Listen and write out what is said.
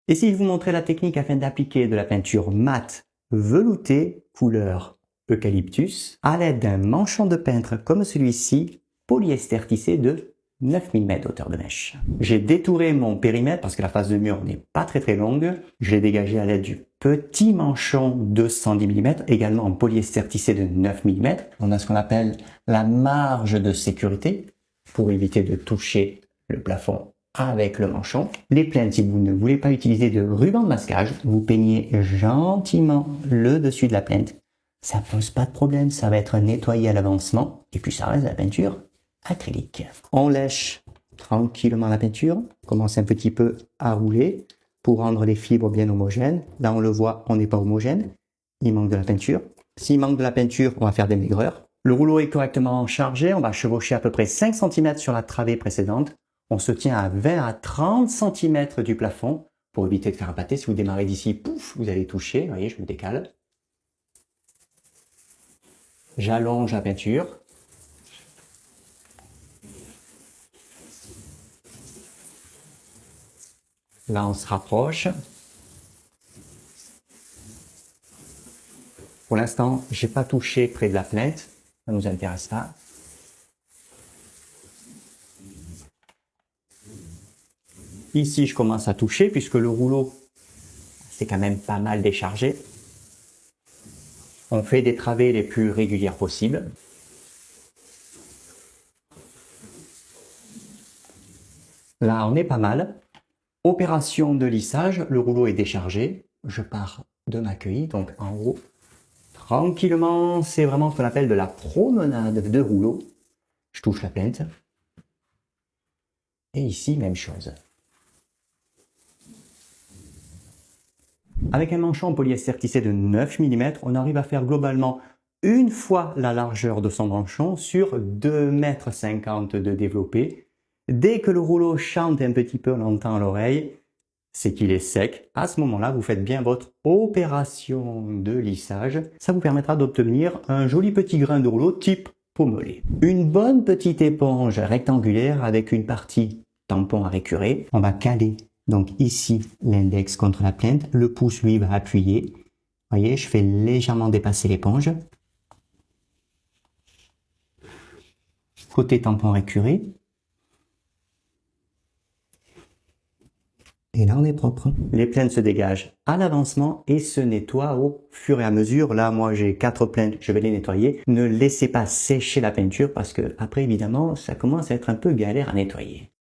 Et si je vous montrais la technique afin d'appliquer de la peinture mate veloutée couleur eucalyptus à l'aide d'un manchon de peintre comme celui-ci, polyester tissé de 9 mm hauteur de mèche. J'ai détouré mon périmètre parce que la face de mur n'est pas très longue. Je l'ai dégagé à l'aide du petit manchon de 110 mm, également en polyester tissé de 9 mm. On a ce qu'on appelle la marge de sécurité pour éviter de toucher le plafond avec le manchon. Les plaintes, si vous ne voulez pas utiliser de ruban de masquage, vous peignez gentiment le dessus de la plainte. Ça pose pas de problème, ça va être nettoyé à l'avancement et puis ça reste de la peinture acrylique. On lèche tranquillement la peinture, on commence un petit peu à rouler pour rendre les fibres bien homogènes. Là on le voit, on n'est pas homogène, il manque de la peinture. S'il manque de la peinture, on va faire des maigreurs. Le rouleau est correctement chargé, on va chevaucher à peu près 5 cm sur la travée précédente. On se tient à 20 à 30 cm du plafond pour éviter de faire un pâté. Si vous démarrez d'ici, pouf, vous allez toucher. Vous voyez, je me décale. J'allonge la peinture. Là, on se rapproche. Pour l'instant, j'ai pas touché près de la plainte. Ça nous intéresse pas. Ici, je commence à toucher puisque le rouleau, c'est quand même pas mal déchargé. On fait des travées les plus régulières possibles. Là, on est pas mal. Opération de lissage, le rouleau est déchargé. Je pars de ma queue, donc en haut. Tranquillement, c'est vraiment ce qu'on appelle de la promenade de rouleau. Je touche la plainte. Et ici, même chose. Avec un manchon en polyester tissé de 9 mm, on arrive à faire globalement une fois la largeur de son manchon sur 2,50 m de développé. Dès que le rouleau chante un petit peu, on l'entend à l'oreille, c'est qu'il est sec. À ce moment-là, vous faites bien votre opération de lissage. Ça vous permettra d'obtenir un joli petit grain de rouleau type pommelé. Une bonne petite éponge rectangulaire avec une partie tampon à récurer. On va caler donc ici l'index contre la plainte. Le pouce, lui, va appuyer. Vous voyez, je fais légèrement dépasser l'éponge. Côté tampon récuré. Et là, on est propre. Les plaintes se dégagent à l'avancement et se nettoient au fur et à mesure. Là, moi, j'ai 4 plaintes, je vais les nettoyer. Ne laissez pas sécher la peinture parce que après, évidemment, ça commence à être un peu galère à nettoyer.